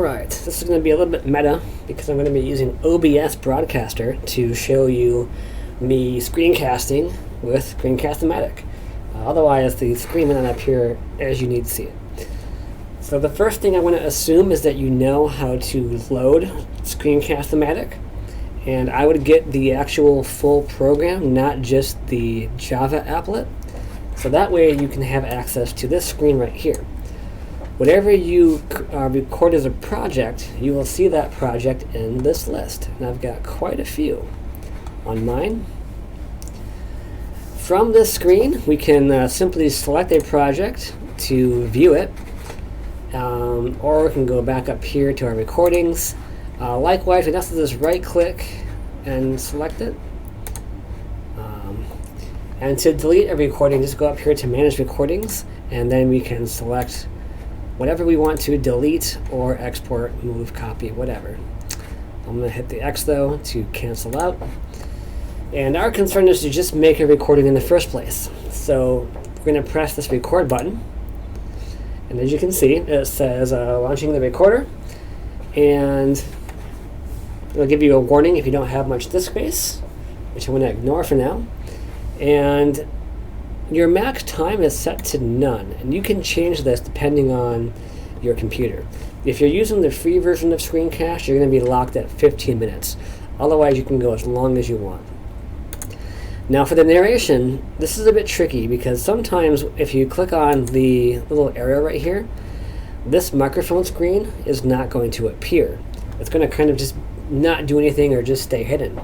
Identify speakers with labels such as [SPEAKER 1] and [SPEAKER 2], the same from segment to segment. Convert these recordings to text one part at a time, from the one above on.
[SPEAKER 1] Alright, this is going to be a little bit meta because I'm going to be using OBS Broadcaster to show you me screencasting with Screencast-O-Matic. Otherwise, the screen will not appear as you need to see it. So the first thing I want to assume is that you know how to load Screencast-O-Matic, and I would get the actual full program, not just the Java applet. So that way you can have access to this screen right here. Whatever you record as a project, you will see that project in this list. And I've got quite a few on mine. From this screen, we can simply select a project to view it, or we can go back up here to our recordings. Likewise, we also just right-click and select it. And to delete a recording, just go up here to Manage Recordings, and then we can select whatever we want to delete or export, move, copy, whatever. I'm going to hit the X though to cancel out. And our concern is to just make a recording in the first place. So we're going to press this record button. And as you can see, it says launching the recorder. And it'll give you a warning if you don't have much disk space, which I'm going to ignore for now. And your max time is set to none, and you can change this depending on your computer. If you're using the free version of Screencast, you're going to be locked at 15 minutes. Otherwise, you can go as long as you want. Now for the narration, this is a bit tricky because sometimes if you click on the little arrow right here, this microphone screen is not going to appear. It's going to kind of just not do anything or just stay hidden.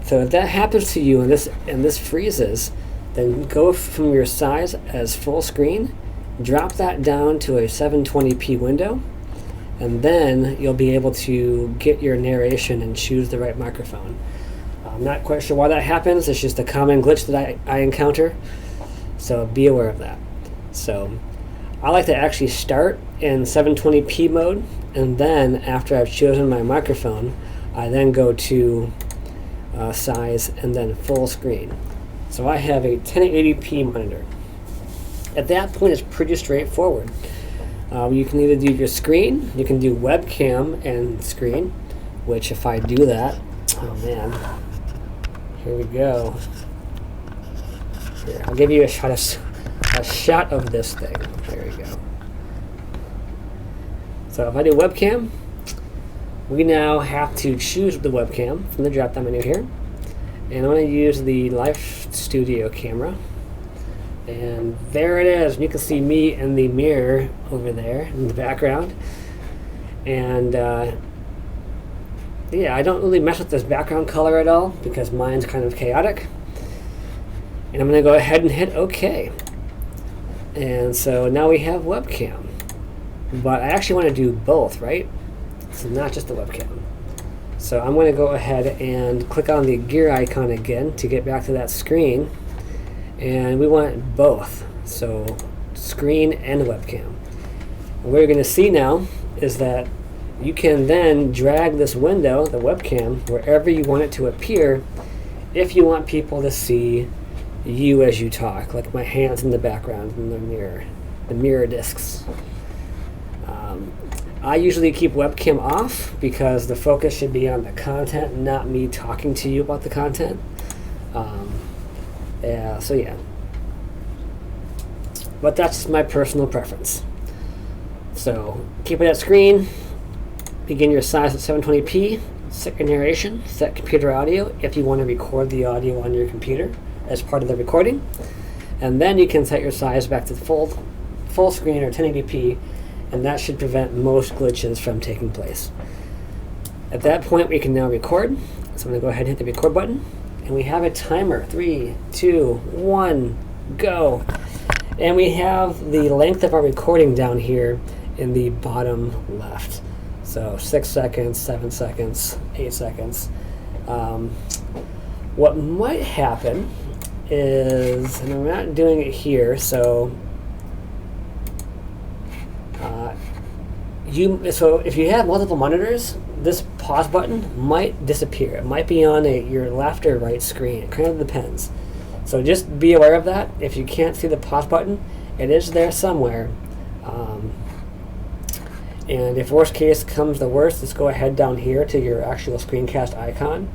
[SPEAKER 1] So if that happens to you and this freezes, then go from your size as full screen, drop that down to a 720p window, and then you'll be able to get your narration and choose the right microphone. I'm not quite sure why that happens. It's just a common glitch that I encounter, so be aware of that. So I like to actually start in 720p mode, and then after I've chosen my microphone, I then go to size and then full screen. So I have a 1080p monitor. At that point, it's pretty straightforward. You can either do your screen, you can do webcam and screen, which if I do that, oh man, here we go. Here, I'll give you a shot of this thing. There we go. So if I do webcam, we now have to choose the webcam from the drop-down menu here. And I'm going to use the Live Studio camera. And there it is. You can see me in the mirror over there in the background. And yeah, I don't really mess with this background color at all because mine's kind of chaotic. And I'm going to go ahead and hit OK. And so now we have webcam. But I actually want to do both, right? So not just the webcam. So I'm going to go ahead and click on the gear icon again to get back to that screen. And we want both, so screen and webcam. And what you're going to see now is that you can then drag this window, the webcam, wherever you want it to appear if you want people to see you as you talk, like my hands in the background in the mirror discs. I usually keep webcam off because the focus should be on the content, not me talking to you about the content. So yeah. But that's just my personal preference. So keep it at screen, begin your size at 720p, set your narration, set computer audio if you want to record the audio on your computer as part of the recording. And then you can set your size back to full screen or 1080p, and that should prevent most glitches from taking place. At that point, we can now record. So I'm going to go ahead and hit the record button. And we have a timer. 3, 2, 1, go. And we have the length of our recording down here in the bottom left. So 6 seconds, 7 seconds, 8 seconds. What might happen is, and I'm not doing it here, so so if you have multiple monitors, this pause button might disappear. It might be on your left or right screen. It kind of depends. So just be aware of that. If you can't see the pause button, it is there somewhere. And if worst case comes to worst, just go ahead down here to your actual screencast icon,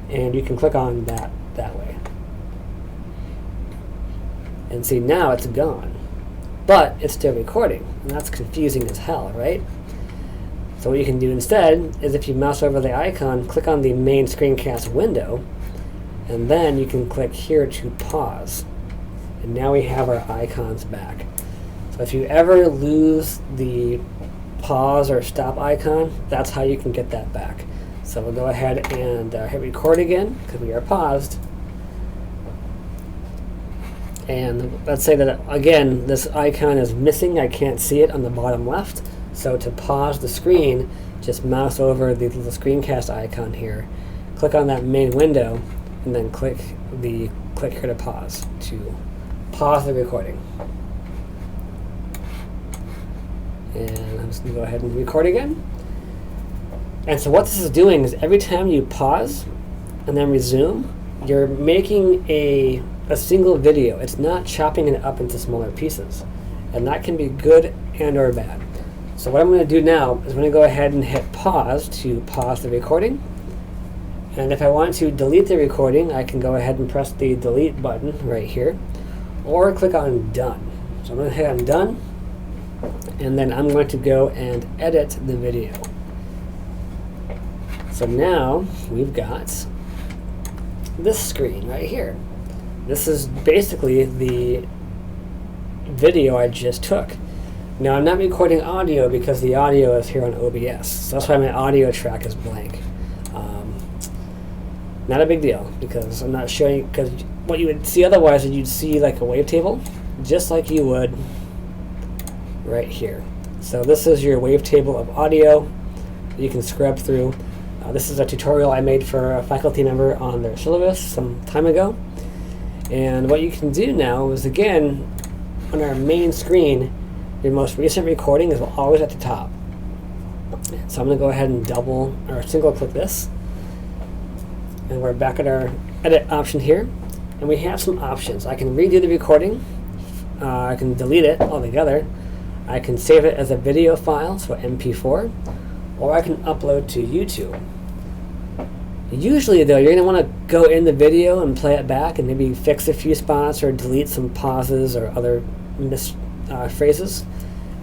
[SPEAKER 1] and you can click on that way. And see, now it's gone. But it's still recording, and that's confusing as hell, right? So what you can do instead is if you mouse over the icon, click on the main screencast window, and then you can click here to pause. And now we have our icons back. So if you ever lose the pause or stop icon, that's how you can get that back. So we'll go ahead and hit record again, because we are paused. And let's say that, again, this icon is missing. I can't see it on the bottom left. So to pause the screen, just mouse over the little screencast icon here, click on that main window, and then click here to pause the recording. And I'm just going to go ahead and record again. And so what this is doing is every time you pause and then resume, you're making a single video. It's not chopping it up into smaller pieces. And that can be good and or bad. So what I'm going to do now is I'm going to go ahead and hit pause to pause the recording. And if I want to delete the recording, I can go ahead and press the delete button right here, or click on done. So I'm going to hit on done, and then I'm going to go and edit the video. So now we've got this screen right here. This is basically the video I just took. Now I'm not recording audio because the audio is here on OBS. So that's why my audio track is blank. Not a big deal, because I'm not showing, because what you would see otherwise is you'd see like a wavetable, just like you would right here. So this is your wavetable of audio that you can scrub through. This is a tutorial I made for a faculty member on their syllabus some time ago. And what you can do now is, again, on our main screen, your most recent recording is always at the top. So I'm going to go ahead and double or single click this. And we're back at our edit option here. And we have some options. I can redo the recording. I can delete it altogether. I can save it as a video file, so MP4. Or I can upload to YouTube. Usually, though, you're going to want to go in the video and play it back and maybe fix a few spots or delete some pauses or other phrases.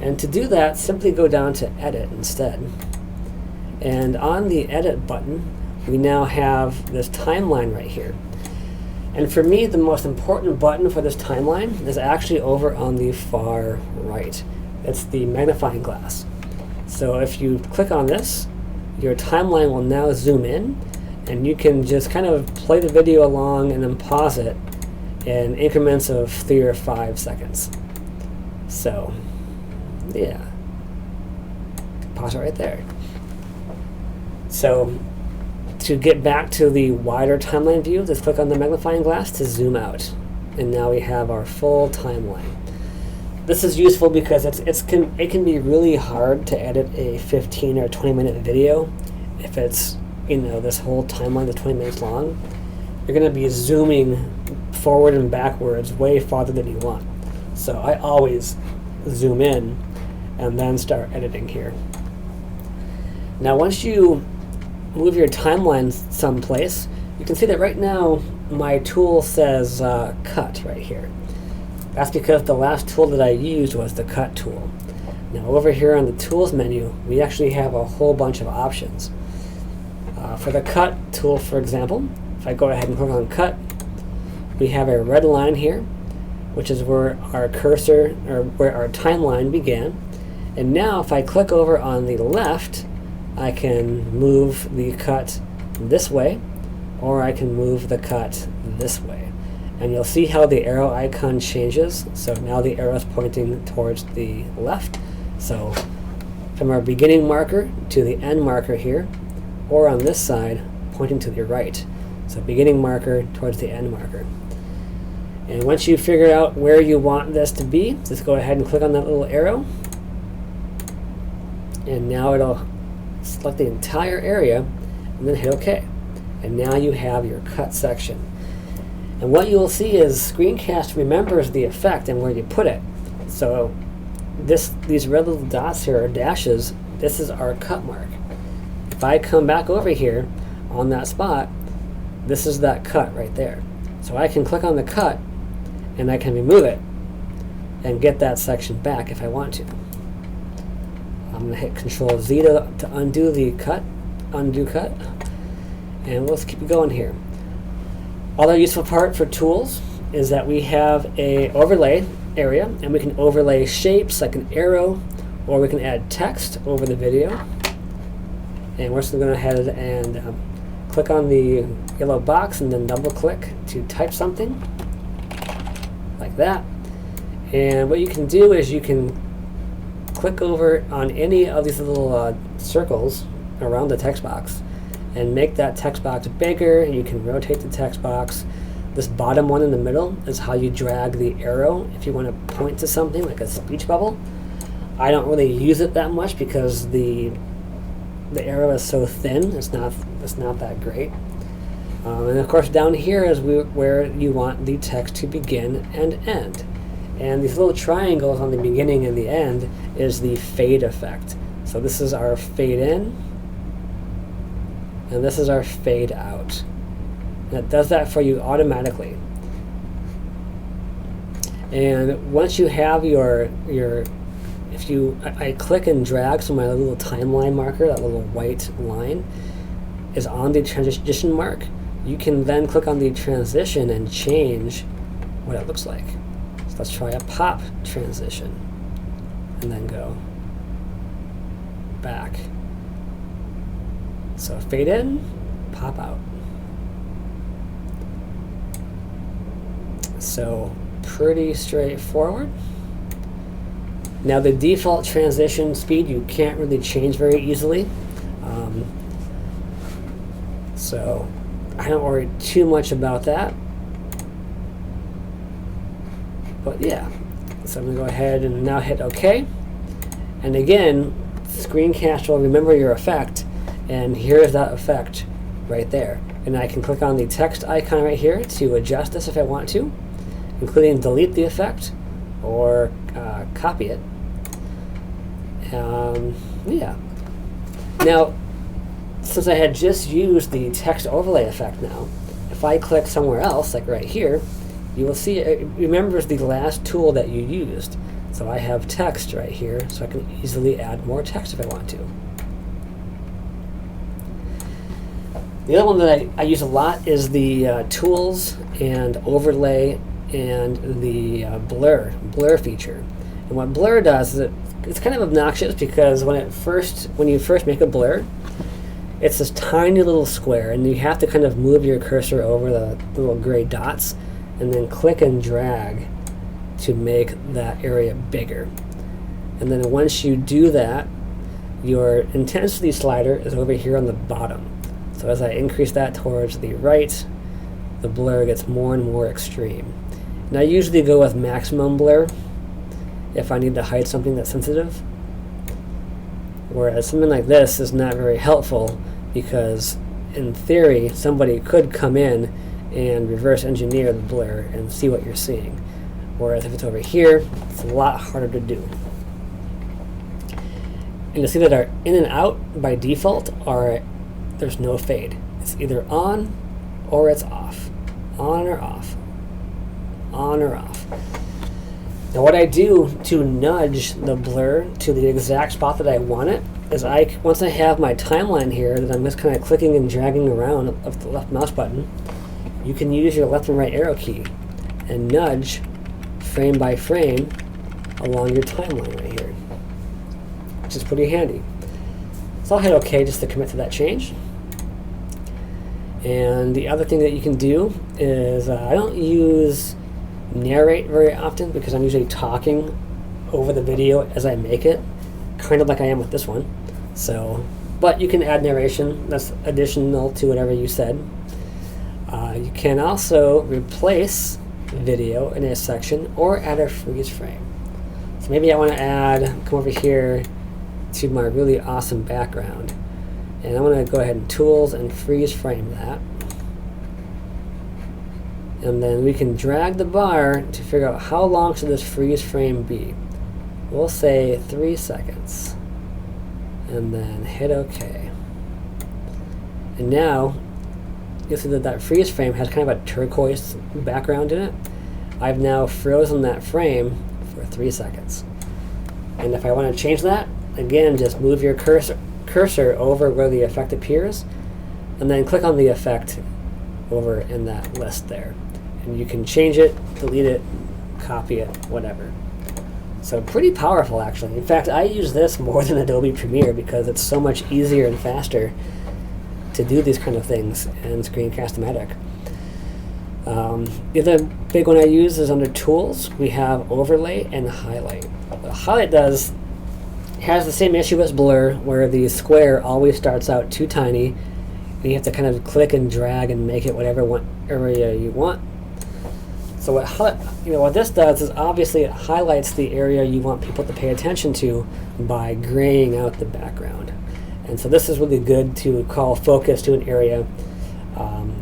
[SPEAKER 1] And to do that, simply go down to Edit instead. And on the Edit button, we now have this timeline right here. And for me, the most important button for this timeline is actually over on the far right. It's the magnifying glass. So if you click on this, your timeline will now zoom in, and you can just kind of play the video along and then pause it in increments of 3 or 5 seconds. So, yeah. Pause it right there. So, to get back to the wider timeline view, just click on the magnifying glass to zoom out. And now we have our full timeline. This is useful because it can be really hard to edit a 15 or 20-minute video if it's, this whole timeline is 20 minutes long. You're going to be zooming forward and backwards way farther than you want. So I always zoom in and then start editing here. Now once you move your timeline someplace, you can see that right now my tool says cut right here. That's because the last tool that I used was the cut tool. Now over here on the tools menu, we actually have a whole bunch of options. For the cut tool, for example, if I go ahead and click on cut, we have a red line here, which is where our cursor, or where our timeline began. And now if I click over on the left, I can move the cut this way, or I can move the cut this way. And you'll see how the arrow icon changes. So now the arrow is pointing towards the left. So from our beginning marker to the end marker here, or on this side, pointing to the right. So beginning marker towards the end marker. And once you figure out where you want this to be, just go ahead and click on that little arrow. And now it'll select the entire area and then hit OK. And now you have your cut section. And what you will see is Screencast remembers the effect and where you put it. So these red little dots here are dashes. This is our cut mark. If I come back over here on that spot, this is that cut right there. So I can click on the cut and I can remove it and get that section back if I want to. I'm going to hit Control Z to undo the cut, undo cut, and let's keep going here. Other useful part for tools is that we have a overlay area, and we can overlay shapes like an arrow, or we can add text over the video. And we're just going to go ahead and click on the yellow box and then double click to type something like that. And what you can do is you can click over on any of these little circles around the text box and make that text box bigger, and you can rotate the text box. This bottom one in the middle is how you drag the arrow if you want to point to something like a speech bubble. I don't really use it that much because the arrow is so thin. It's not that great. And of course down here is where you want the text to begin and end. And these little triangles on the beginning and the end is the fade effect. So this is our fade in, and this is our fade out. And it does that for you automatically. And once you have I click and drag, so my little timeline marker, that little white line, is on the transition mark, you can then click on the transition and change what it looks like. So let's try a pop transition, and then go back. So fade in, pop out. So pretty straightforward. Now the default transition speed you can't really change very easily. So I don't worry too much about that. But yeah, so I'm going to go ahead and now hit OK. And again, Screencast will remember your effect, and here's that effect right there. And I can click on the text icon right here to adjust this if I want to, including delete the effect or copy it. Yeah. Now, since I had just used the text overlay effect now, if I click somewhere else, like right here, you will see it remembers the last tool that you used. So I have text right here, so I can easily add more text if I want to. The other one that I use a lot is the tools and overlay and the blur feature. And what blur does is it's kind of obnoxious because when you first make a blur, it's this tiny little square, and you have to kind of move your cursor over the little gray dots and then click and drag to make that area bigger. And then once you do that, your intensity slider is over here on the bottom. So as I increase that towards the right, the blur gets more and more extreme. And I usually go with maximum blur if I need to hide something that's sensitive. Whereas something like this is not very helpful because in theory somebody could come in and reverse engineer the blur and see what you're seeing. Whereas if it's over here, it's a lot harder to do. And you'll see that our in and out by default there's no fade. It's either on or it's off. On or off. On or off. Now what I do to nudge the blur to the exact spot that I want it is once I have my timeline here that I'm just kind of clicking and dragging around of the left mouse button, you can use your left and right arrow key and nudge frame by frame along your timeline right here, which is pretty handy. So I'll hit OK just to commit to that change. And the other thing that you can do is I don't use narrate very often because I'm usually talking over the video as I make it, kind of like I am with this one. But you can add narration. That's additional to whatever you said. You can also replace video in a section or add a freeze frame. So maybe I want to come over here to my really awesome background, and I want to go ahead and tools and freeze frame that. And then we can drag the bar to figure out how long should this freeze frame be. We'll say 3 seconds. And then hit OK. And now, you'll see that that freeze frame has kind of a turquoise background in it. I've now frozen that frame for 3 seconds. And if I want to change that, again, just move your cursor over where the effect appears, and then click on the effect over in that list there. And you can change it, delete it, copy it, whatever. So pretty powerful, actually. In fact, I use this more than Adobe Premiere because it's so much easier and faster to do these kind of things in Screencast-O-Matic. The other big one I use is under Tools. We have Overlay and Highlight. What Highlight has the same issue as Blur, where the square always starts out too tiny, and you have to kind of click and drag and make it whatever area you want. So what this does is obviously it highlights the area you want people to pay attention to by graying out the background. And so this is really good to call focus to an area.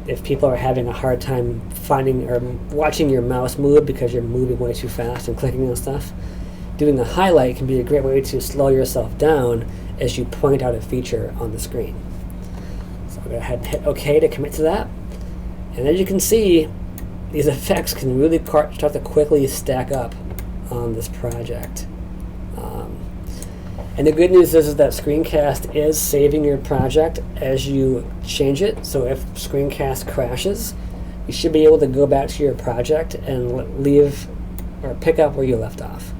[SPEAKER 1] If people are having a hard time finding or watching your mouse move because you're moving way too fast and clicking on stuff, doing a highlight can be a great way to slow yourself down as you point out a feature on the screen. So I'll go ahead and hit OK to commit to that. And as you can see, these effects can really start to quickly stack up on this project. And the good news is that Screencast is saving your project as you change it. So if Screencast crashes, you should be able to go back to your project and leave or pick up where you left off.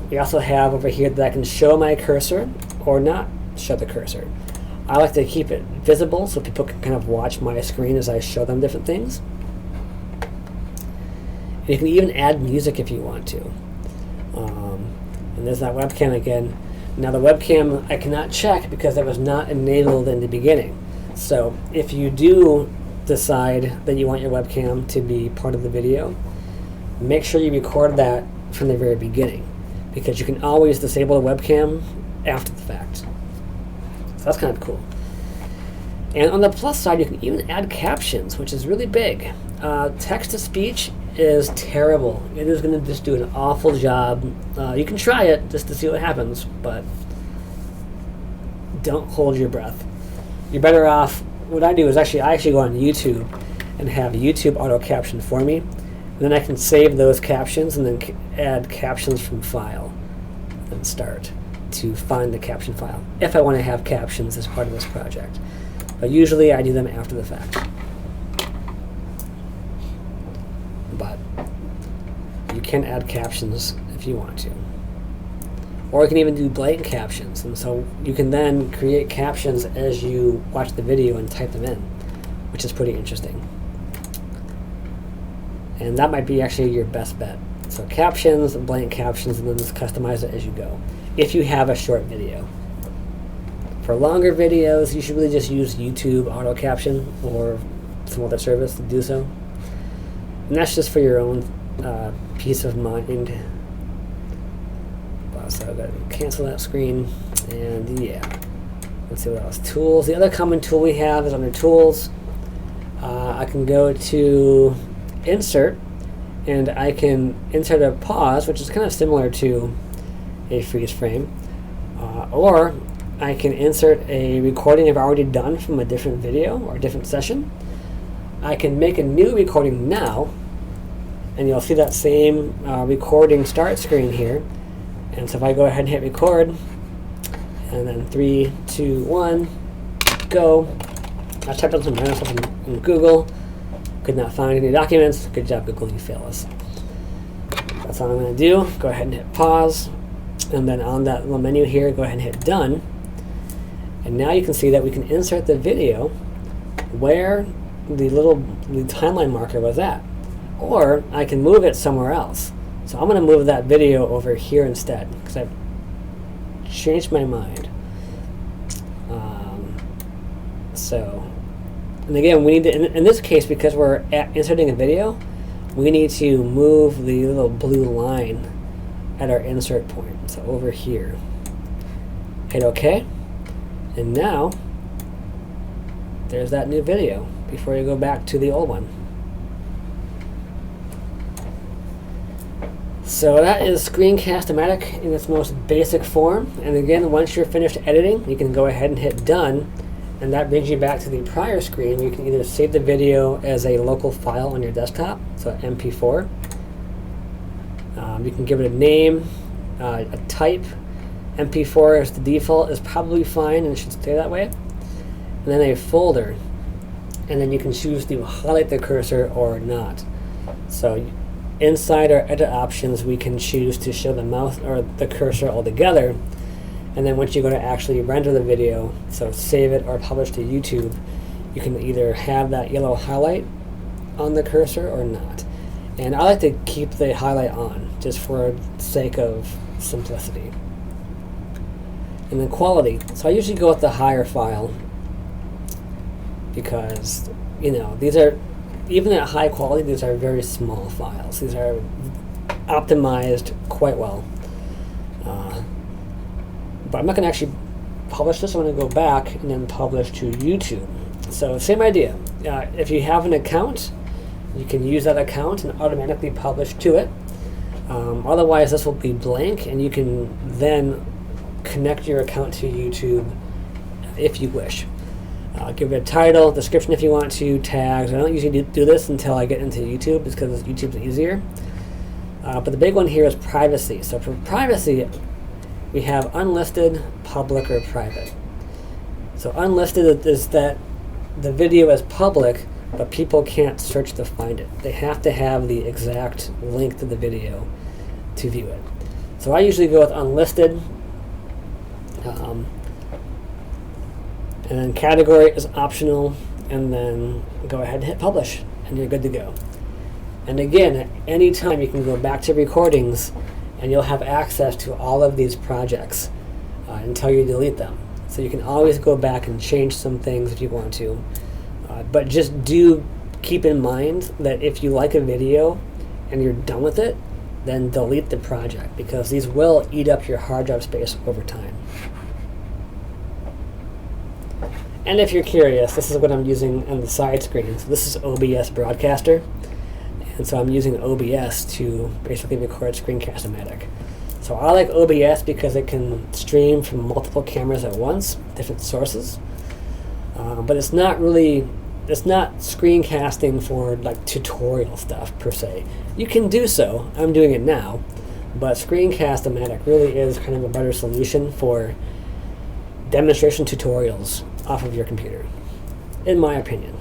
[SPEAKER 1] We also have over here that I can show my cursor or not show the cursor. I like to keep it visible so people can kind of watch my screen as I show them different things. And you can even add music if you want to. And there's that webcam again. Now the webcam I cannot check because it was not enabled in the beginning. So if you do decide that you want your webcam to be part of the video, make sure you record that from the very beginning, because you can always disable the webcam after the fact. So that's kind of cool. And on the plus side, you can even add captions, which is really big. Text-to-speech is terrible. It is going to just do an awful job. You can try it just to see what happens, but don't hold your breath. You're better off, what I do is I actually go on YouTube and have YouTube auto caption for me. And then I can save those captions and then add captions from file and start to find the caption file if I want to have captions as part of this project. But usually I do them after the fact. But you can add captions if you want to. Or you can even do blank captions, and so you can then create captions as you watch the video and type them in, which is pretty interesting. And that might be actually your best bet. So captions, blank captions, and then just customize it as you go, if you have a short video. For longer videos, you should really just use YouTube auto caption or some other service to do so. And that's just for your own peace of mind. So I've got to cancel that screen, and yeah. Let's see what else. Tools. The other common tool we have is under Tools. I can go to Insert, and I can insert a pause, which is kind of similar to a freeze frame. Or I can insert a recording I've already done from a different video or a different session. I can make a new recording now, and you'll see that same recording start screen here. And so if I go ahead and hit record, and then 3, 2, 1, go. I typed in some random stuff in Google. Could not find any documents. Good job, Google, you fail us. That's all I'm going to do. Go ahead and hit pause. And then on that little menu here, go ahead and hit done. And now you can see that we can insert the video where the timeline marker was at. Or I can move it somewhere else. So I'm going to move that video over here instead, because I've changed my mind. And again, we need to, in this case, because we're inserting a video, we need to move the little blue line at our insert point. So over here. Hit OK. And now, there's that new video before you go back to the old one. So that is Screencast-O-Matic in its most basic form. And again, once you're finished editing, you can go ahead and hit done. And that brings you back to the prior screen. You can either save the video as a local file on your desktop, so MP4. You can give it a name, a type. MP4 as the default is probably fine and should stay that way. And then a folder. And then you can choose to highlight the cursor or not. So inside our edit options, we can choose to show the mouse or the cursor altogether. And then once you go to actually render the video, so save it or publish to YouTube, you can either have that yellow highlight on the cursor or not. And I like to keep the highlight on, just for the sake of simplicity. And then quality. So I usually go with the higher file because, you know, these are, even at high quality, these are very small files. These are optimized quite well. But I'm not going to actually publish this. I'm going to go back and then publish to YouTube. So same idea. If you have an account, you can use that account and automatically publish to it. Otherwise, this will be blank, and you can then connect your account to YouTube if you wish. Give it a title, description if you want to, tags. I don't usually do this until I get into YouTube because YouTube's easier. But the big one here is privacy. So for privacy, we have unlisted, public, or private. So unlisted is that the video is public, but people can't search to find it. They have to have the exact link to the video to view it. So I usually go with unlisted. And then category is optional, and then go ahead and hit publish, and you're good to go. And again, at any time you can go back to recordings, and you'll have access to all of these projects until you delete them. So you can always go back and change some things if you want to. But just do keep in mind that if you like a video and you're done with it, then delete the project, because these will eat up your hard drive space over time. And if you're curious, this is what I'm using on the side screen. So this is OBS Broadcaster. And so I'm using OBS to basically record Screencast-O-Matic. So I like OBS because it can stream from multiple cameras at once, different sources. But it's not screencasting for like tutorial stuff per se. You can do so. I'm doing it now. But Screencast-O-Matic really is kind of a better solution for demonstration tutorials off of your computer, in my opinion.